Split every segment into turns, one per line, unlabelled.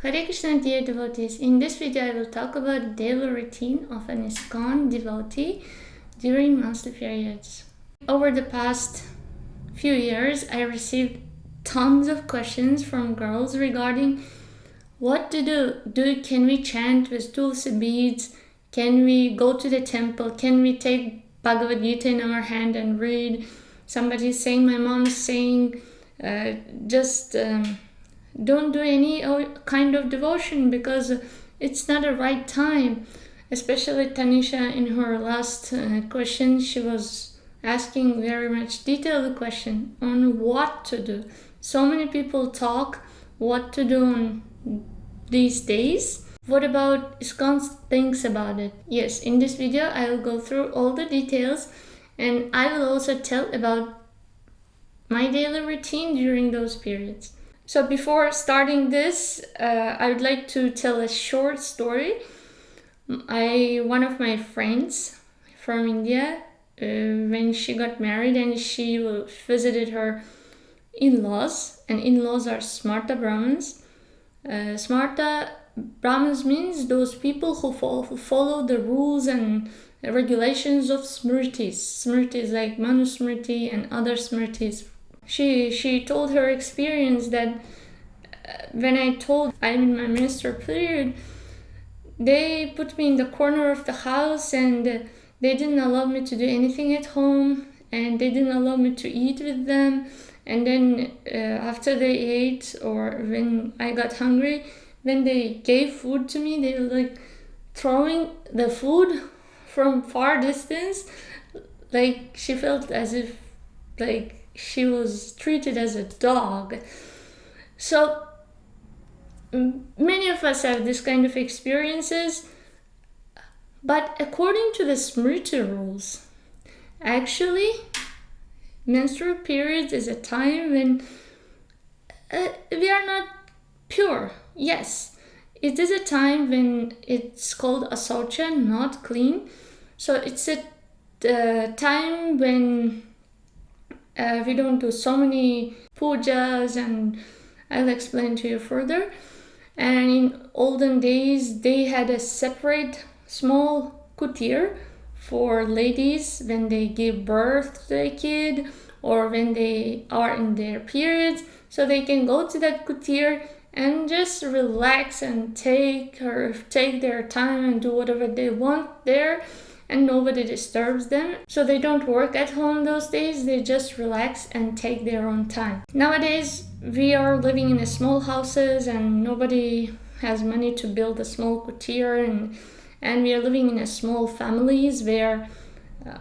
Hare Krishna, dear devotees. In this video, I will talk about the daily routine of an ISKCON devotee during monthly periods. Over the past few years, I received tons of questions from girls regarding what to do. Can we chant with tulasi beads? Can we go to the temple? Can we take Bhagavad Gita in our hand and read? Somebody's saying, my mom is saying, don't do any kind of devotion because it's not a right time. Especially Tanisha, in her last question, she was asking very much detailed question on what to do. So many people talk what to do on these days. What about ISKCON thinks about it? Yes, in this video I will go through all the details, and I will also tell about my daily routine during those periods. So before starting this, I would like to tell a short story. One of my friends from India, when she got married and she visited her in-laws, and in-laws are smarta Brahmins. Smarta Brahmins means those people who follow the rules and regulations of smritis. Smritis like Manusmriti and other smritis. She told her experience that when I'm in my menstrual period, they put me in the corner of the house and they didn't allow me to do anything at home, and they didn't allow me to eat with them. And then after they ate, or when I got hungry, when they gave food to me, they were like throwing the food from far distance. Like she felt as if like she was treated as a dog. So many of us have this kind of experiences, but according to the smriti rules, actually menstrual periods is a time when we are not pure. Yes, it is a time when it's called asaucha, not clean. So it's a time when we don't do so many pujas, and I'll explain to you further. And in olden days, they had a separate small kutir for ladies when they give birth to a kid or when they are in their periods, so they can go to that kutir and just relax and take their time and do whatever they want there, and nobody disturbs them. So they don't work at home those days, they just relax and take their own time. Nowadays, we are living in small houses and nobody has money to build a small kutir, and we are living in small families where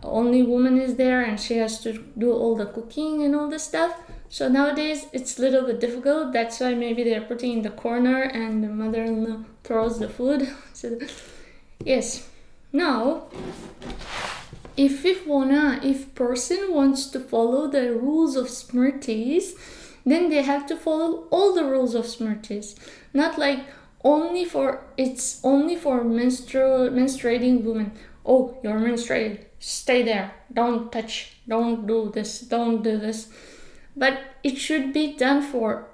only woman is there and she has to do all the cooking and all the stuff. So nowadays it's a little bit difficult. That's why maybe they're putting in the corner and the mother-in-law throws the food. So yes. Now, if person wants to follow the rules of smritis, then they have to follow all the rules of smritis. Not like it's only for menstruating women. Oh, you're menstruated, stay there, don't touch, don't do this, don't do this. But it should be done for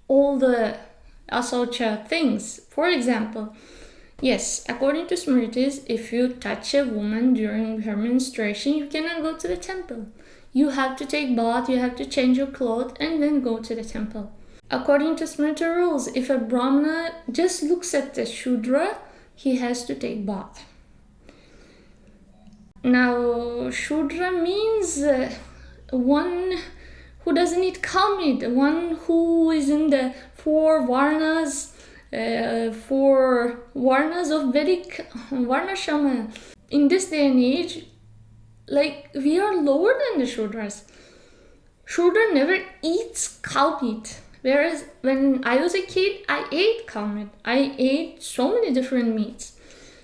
all the asaucha things. For example, yes, according to smritis, if you touch a woman during her menstruation, you cannot go to the temple. You have to take bath, you have to change your clothes, and then go to the temple. According to smriti rules, if a brahmana just looks at the shudra, he has to take bath. Now, shudra means one who doesn't eat cow meat, one who is in the four varnas of Vedic varnashama. In this day and age, like, we are lower than the Shudras. Shudra never eats cow meat. Whereas when I was a kid, I ate cow meat. I ate so many different meats.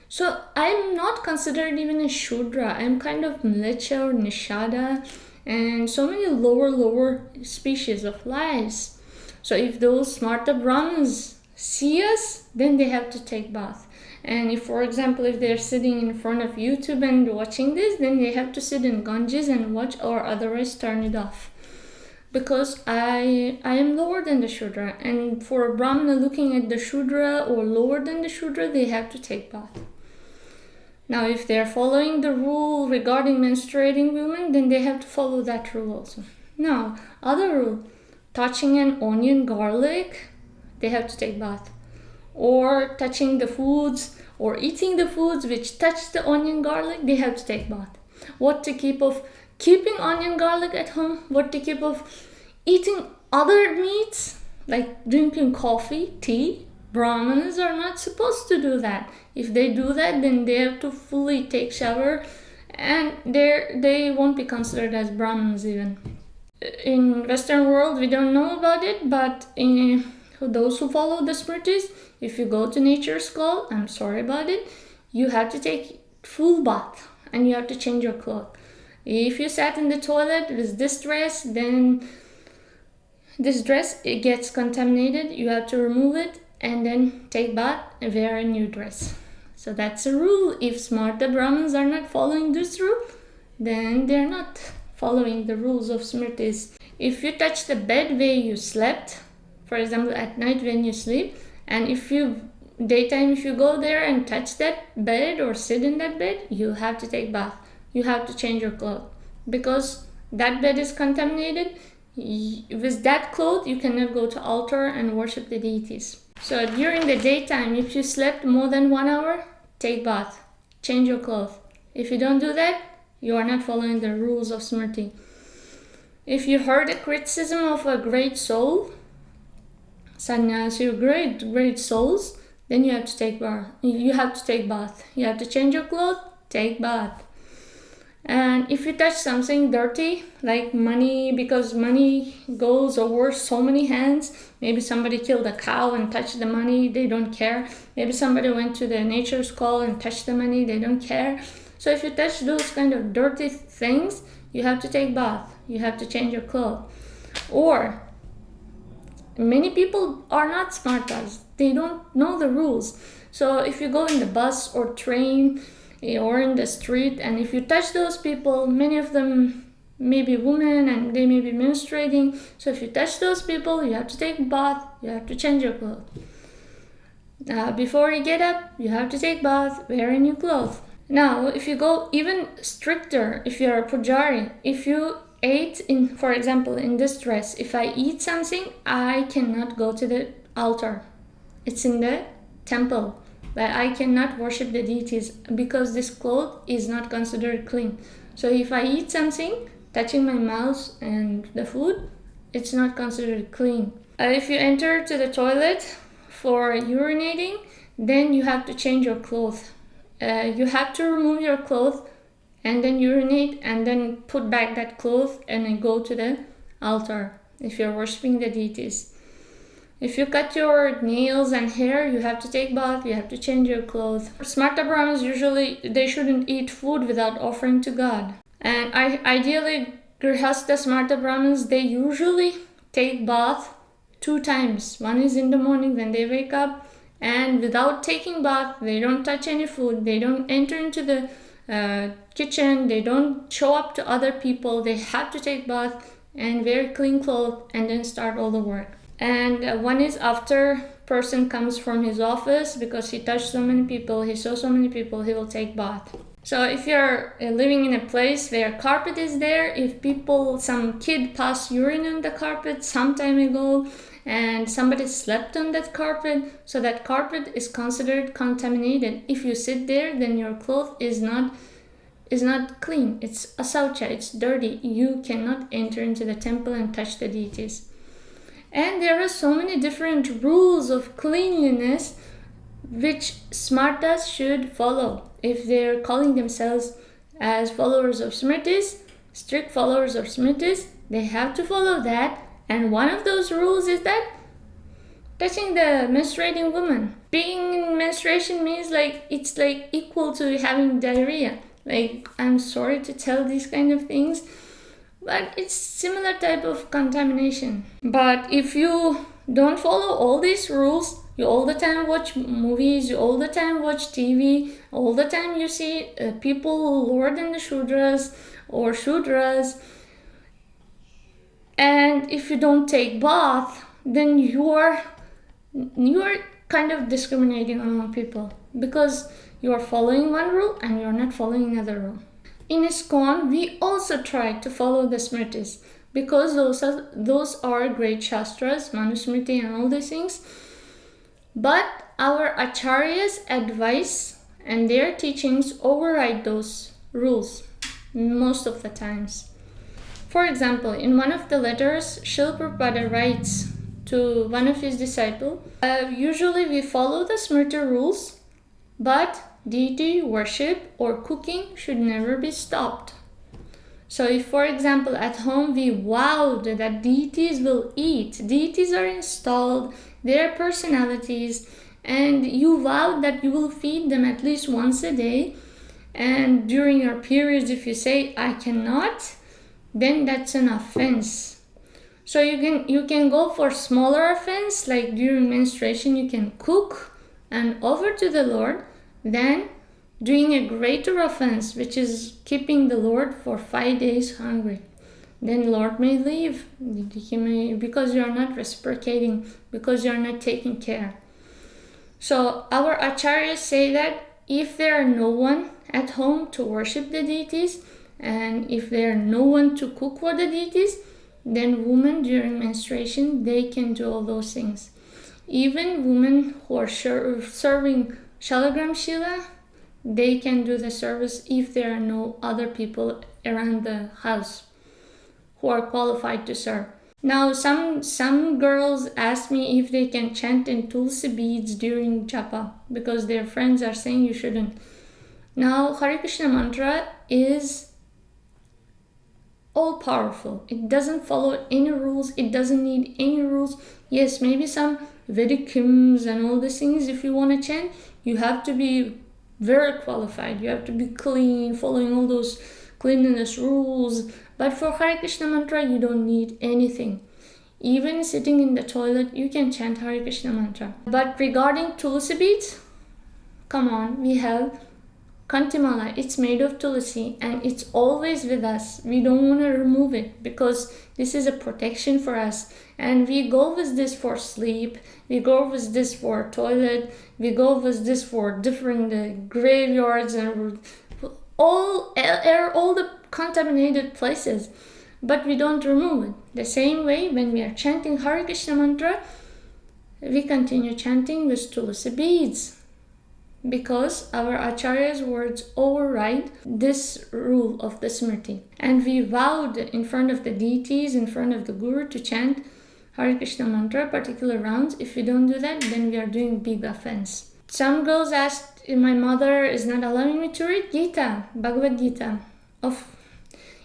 So I'm not considered even a Shudra. I'm kind of Mlecha or Nishada and so many lower species of lives. So if those smarta Brahmins see us, then they have to take bath. And if, for example, if they're sitting in front of YouTube and watching this, then they have to sit in Ganges and watch, or otherwise turn it off. because I am lower than the Shudra, and for a Brahmana looking at the Shudra or lower than the Shudra, they have to take bath. Now, if they're following the rule regarding menstruating women, then they have to follow that rule also. Now, other rule, touching an onion, garlic, they have to take bath. Or touching the foods or eating the foods which touch the onion, garlic, they have to take bath. What to keep of keeping onion, garlic at home? What to keep of eating other meats, like drinking coffee, tea? Brahmanas are not supposed to do that. If they do that, then they have to fully take shower, and they won't be considered as Brahmanas even. In Western world, we don't know about it, but those who follow the smritis, if you go to nature's call, I'm sorry about it, you have to take full bath and you have to change your clothes. If you sat in the toilet with this dress, then this dress, it gets contaminated. You have to remove it and then take bath and wear a new dress. So that's a rule. If smarta Brahmins are not following this rule, then they're not following the rules of smritis. If you touch the bed where you slept, for example, at night when you sleep, and if you go there and touch that bed or sit in that bed, you have to take bath. You have to change your clothes because that bed is contaminated. With that cloth, you cannot go to altar and worship the deities. So during the daytime, if you slept more than 1 hour, take bath, change your clothes. If you don't do that, you are not following the rules of smriti. If you heard a criticism of a great soul, sannyasi, great souls, then you have to take bath. You have to change your clothes, take bath. And if you touch something dirty, like money, because money goes over so many hands, maybe somebody killed a cow and touched the money, they don't care. Maybe somebody went to the nature's call and touched the money, they don't care. So if you touch those kind of dirty things, you have to take bath. You have to change your clothes. Or many people are not smartas. They don't know the rules. So if you go in the bus or train or in the street, and if you touch those people, many of them may be women and they may be menstruating. So if you touch those people, you have to take bath. You have to change your clothes. Before you get up, you have to take bath, wear a new clothes. Now, if you go even stricter, if you're a pujari, if you ate for example, in this dress, if I eat something, I cannot go to the altar. It's in the temple, but I cannot worship the deities because this cloth is not considered clean. So if I eat something, touching my mouth and the food, it's not considered clean. If you enter to the toilet for urinating, then you have to change your clothes. You have to remove your clothes and then urinate and then put back that cloth and then go to the altar if you're worshipping the deities. If you cut your nails and hair, you have to take bath, you have to change your clothes. Smarta Brahmins, usually they shouldn't eat food without offering to God. And ideally, Grihastha Smarta Brahmins, they usually take bath 2 times. One is in the morning when they wake up, and without taking bath, they don't touch any food, they don't enter into the kitchen, they don't show up to other people. They have to take bath and wear clean clothes and then start all the work. And one is after person comes from his office, because he touched so many people, he saw so many people, he will take bath. So if you're living in a place where carpet is there, if some kid passed urine on the carpet some time ago and somebody slept on that carpet, so that carpet is considered contaminated. If you sit there, then your cloth is not clean. It's asaucha, it's dirty. You cannot enter into the temple and touch the deities. And there are so many different rules of cleanliness which smartas should follow. If they're calling themselves as followers of smritis, strict followers of smritis, they have to follow that. And one of those rules is that touching the menstruating woman. Being in menstruation means it's equal to having diarrhea. I'm sorry to tell these kind of things, but it's similar type of contamination. But if you don't follow all these rules, you all the time watch movies, you all the time watch TV, all the time you see people lower than the Shudras or Shudras, And if you don't take bath, then you're kind of discriminating among people, because you are following one rule and you're not following another rule. In ISKCON, we also try to follow the smritis, because those are great shastras, manusmriti and all these things. But our acharyas' advice and their teachings override those rules most of the times. For example, in one of the letters, Srila Prabhupada writes to one of his disciples, usually we follow the smriti rules, but deity worship or cooking should never be stopped. So if, for example, at home we vowed that deities will eat, deities are installed, their personalities, and you vowed that you will feed them at least once a day, and during your periods if you say, I cannot, then that's an offense. So you can go for smaller offense, like during menstruation you can cook and offer to the Lord, than doing a greater offense, which is keeping the Lord for 5 days hungry. Then Lord may leave, because you are not reciprocating, because you are not taking care. So our acharyas say that if there are no one at home to worship the deities, and if there are no one to cook for the deities, then women during menstruation, they can do all those things. Even women who are serving Shalagram Shila, they can do the service if there are no other people around the house who are qualified to serve. Now, some girls ask me if they can chant in tulasi beads during japa, because their friends are saying you shouldn't. Now, Hare Krishna mantra is all powerful. It doesn't follow any rules. It doesn't need any rules. Yes, maybe some Vedic hymns and all these things. If you want to chant, you have to be very qualified. You have to be clean, following all those cleanliness rules. But for Hare Krishna mantra, you don't need anything. Even sitting in the toilet, you can chant Hare Krishna mantra. But regarding tulasi beads, come on, we have Kantimala. It's made of tulasi and it's always with us. We don't want to remove it, because this is a protection for us. And we go with this for sleep, we go with this for toilet, we go with this for different graveyards and all the contaminated places. But we don't remove it. The same way, when we are chanting Hare Krishna mantra, we continue chanting with tulasi beads, because our acharya's words override this rule of the smriti. And we vowed in front of the deities, in front of the guru, to chant Hare Krishna mantra, particular rounds. If we don't do that, then we are doing big offense. Some girls asked, my mother is not allowing me to read Gita, Bhagavad Gita.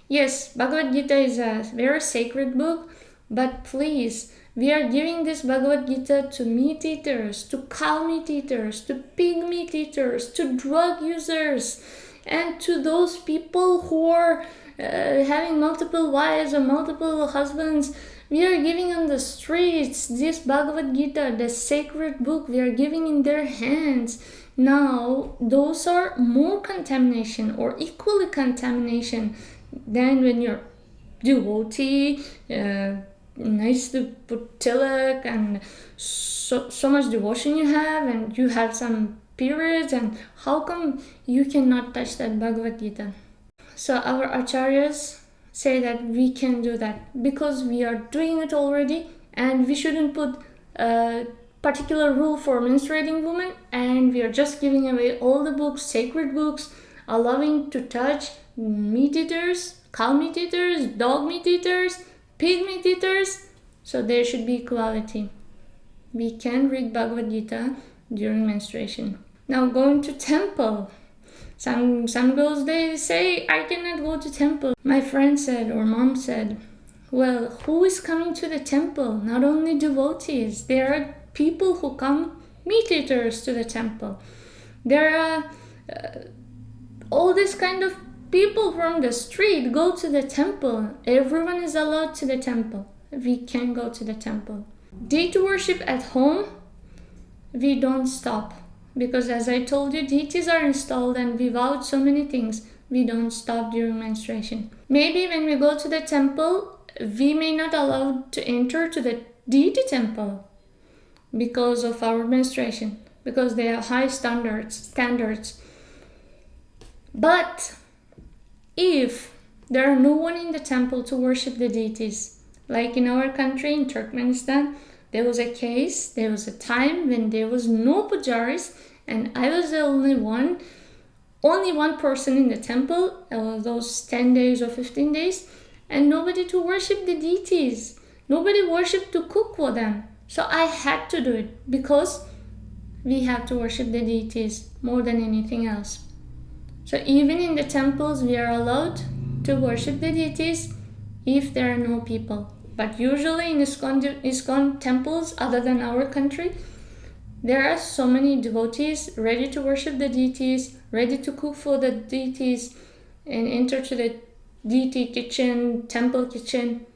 Yes, Bhagavad Gita is a very sacred book, but please, we are giving this Bhagavad Gita to meat eaters, to cow meat eaters, to pig meat eaters, to drug users, and to those people who are having multiple wives or multiple husbands. We are giving on the streets this Bhagavad Gita, the sacred book, we are giving in their hands. Now, those are more contamination or equally contamination than when you're devotee, nice to put tilak and so much devotion you have, and you have some periods, and how come you cannot touch that Bhagavad Gita? So our acharyas say that we can do that because we are doing it already, and we shouldn't put a particular rule for menstruating women, and we are just giving away all the books, sacred books, allowing to touch meat eaters, cow meat eaters, dog meat eaters, pig meat eaters. So there should be equality. We can read Bhagavad Gita during menstruation. Now, going to temple. Some girls, they say, I cannot go to temple. My friend said, or mom said, well, who is coming to the temple? Not only devotees. There are people who come, meat eaters, to the temple. There are all this kind of people from the street go to the temple. Everyone is allowed to the temple. We can go to the temple. Deity worship at home, we don't stop. Because as I told you, deities are installed and we vowed so many things. We don't stop during menstruation. Maybe when we go to the temple, we may not allow to enter to the deity temple because of our menstruation, because they have high standards. But if there are no one in the temple to worship the deities, like in our country, in Turkmenistan, there was a time when there was no pujaris, and I was the only one person in the temple, those 10 days or 15 days, and nobody to worship the deities. Nobody worshipped to cook for them. So I had to do it because we have to worship the deities more than anything else. So even in the temples, we are allowed to worship the deities if there are no people. But usually in ISKCON temples, other than our country, there are so many devotees ready to worship the deities, ready to cook for the deities, and enter to the deity kitchen, temple kitchen.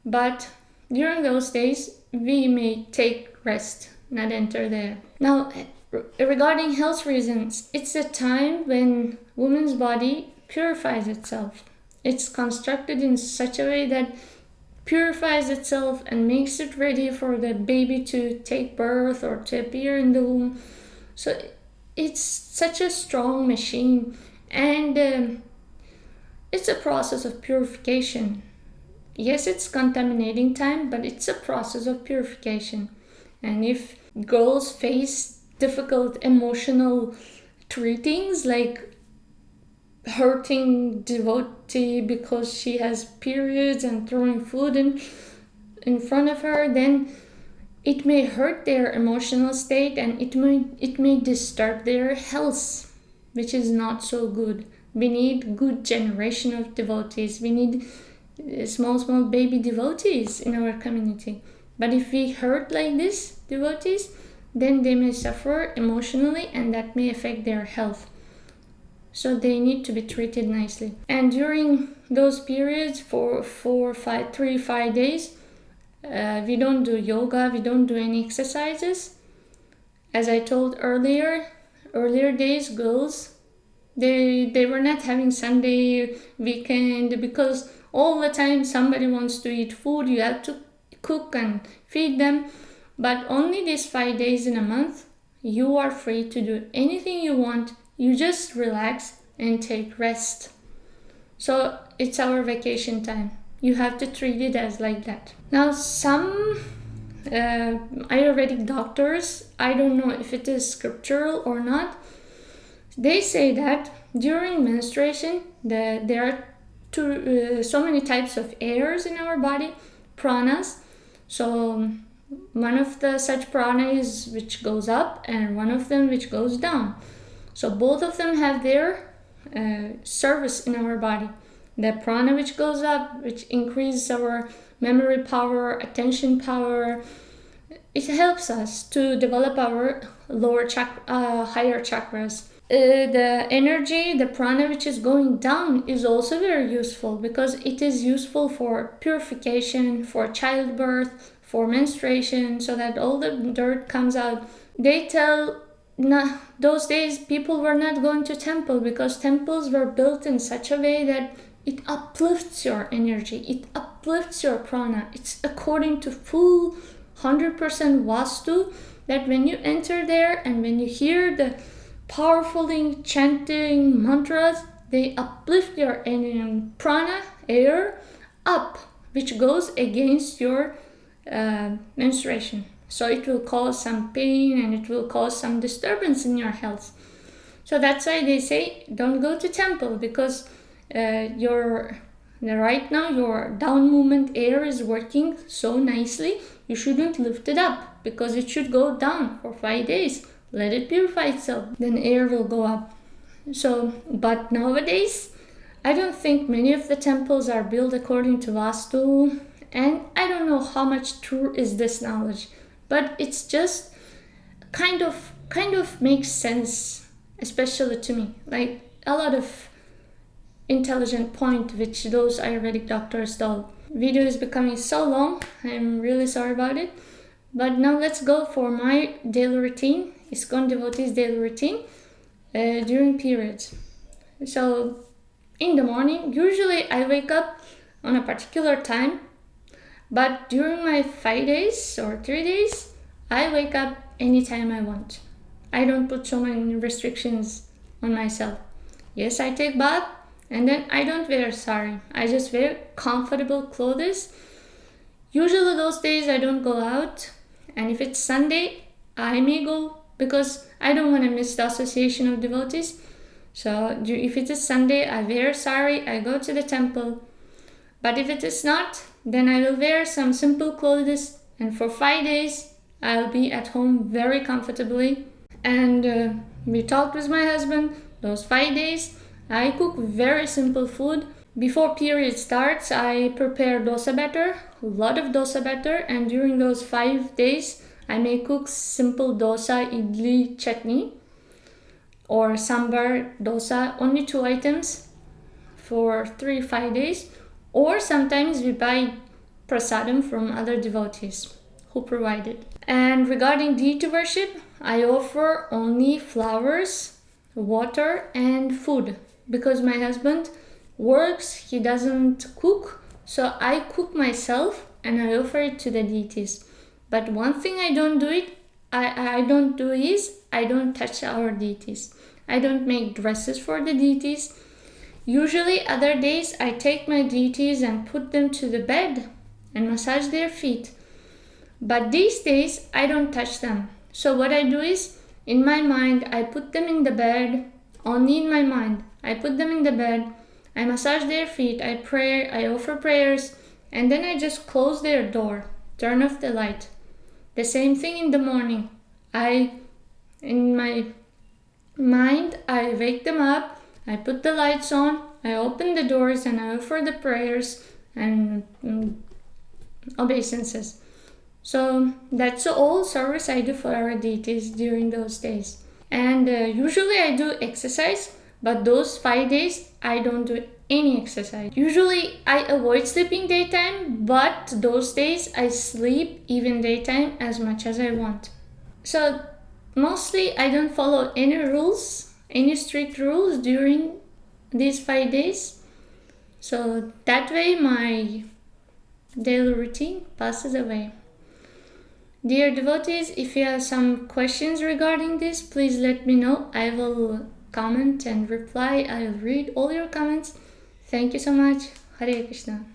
But during those days, we may take rest, not enter there. Now, regarding health reasons, it's a time when woman's body purifies itself. It's constructed in such a way that purifies itself and makes it ready for the baby to take birth or to appear in the womb. So it's such a strong machine, and it's a process of purification. Yes, it's contaminating time, but it's a process of purification. And if girls face difficult emotional treatings like hurting devotee because she has periods and throwing food in front of her, then it may hurt their emotional state, and it may disturb their health, which is not so good. We need good generation of devotees. We need small baby devotees in our community. But if we hurt like this devotees, then they may suffer emotionally, and that may affect their health. So they need to be treated nicely. And during those periods, for 3-5 days, we don't do yoga, we don't do any exercises. As I told earlier days, girls, they were not having Sunday, weekend, because all the time somebody wants to eat food, you have to cook and feed them. But only these 5 days in a month, you are free to do anything you want. You just relax and take rest. So it's our vacation time. You have to treat it as like that. Now, some Ayurvedic doctors, I don't know if it is scriptural or not, they say that during menstruation, there are so many types of airs in our body, pranas. So one of the such prana is which goes up, and one of them which goes down. So both of them have their service in our body. The prana which goes up, which increases our memory power, attention power, it helps us to develop our higher chakras. The energy, the prana which is going down is also very useful because it is useful for purification, for childbirth, for menstruation, so that all the dirt comes out. They tell those days people were not going to temple because temples were built in such a way that it uplifts your energy, it uplifts your prana. It's according to full 100% vastu, that when you enter there and when you hear the powerfully chanting mantras, they uplift your prana, air, up, which goes against your menstruation. So it will cause some pain and it will cause some disturbance in your health. So that's why they say don't go to temple, because right now your down movement air is working so nicely. You shouldn't lift it up because it should go down for 5 days. Let it purify itself. Then air will go up. So, but nowadays, I don't think many of the temples are built according to Vastu, and I don't know how much true is this knowledge. But it's just kind of makes sense, especially to me. Like a lot of intelligent point which those Ayurvedic doctors told. Video is becoming so long. I'm really sorry about it. But now let's go for my daily routine, ISKCON devotees daily routine during periods. So in the morning, usually I wake up on a particular time But during my 5 days or 3 days, I wake up anytime I want. I don't put so many restrictions on myself. Yes, I take bath and then I don't wear sari. I just wear comfortable clothes. Usually those days I don't go out, and if it's Sunday, I may go because I don't want to miss the association of devotees. So if it is Sunday, I wear sari, I go to the temple. But if it is not, then I will wear some simple clothes, and for 5 days I'll be at home very comfortably. And we talked with my husband. Those 5 days I cook very simple food. Before period starts, I prepare dosa batter, a lot of dosa batter, and during those 5 days I may cook simple dosa, idli, chutney, or sambar, dosa, only 2 items for 3-5 days. Or sometimes we buy prasadam from other devotees who provide it. And regarding deity worship, I offer only flowers, water, and food. Because my husband works, he doesn't cook, so I cook myself and I offer it to the deities. But one thing I don't do is I don't touch our deities. I don't make dresses for the deities. Usually other days I take my deities and put them to the bed and massage their feet. But these days I don't touch them. So what I do is, in my mind, I put them in the bed, only in my mind. I put them in the bed, I massage their feet, I pray, I offer prayers, and then I just close their door, turn off the light. The same thing in the morning. In my mind, I wake them up, I put the lights on, I open the doors, and I offer the prayers and obeisances. So that's all service I do for our deities during those days. And usually I do exercise, but those 5 days I don't do any exercise. Usually I avoid sleeping daytime, but those days I sleep even daytime as much as I want. So mostly I don't follow any rules, any strict rules during these 5 days. So that way my daily routine passes away. Dear devotees, if you have some questions regarding this, please let me know. I will comment and reply. I will read all your comments. Thank you so much. Hare Krishna.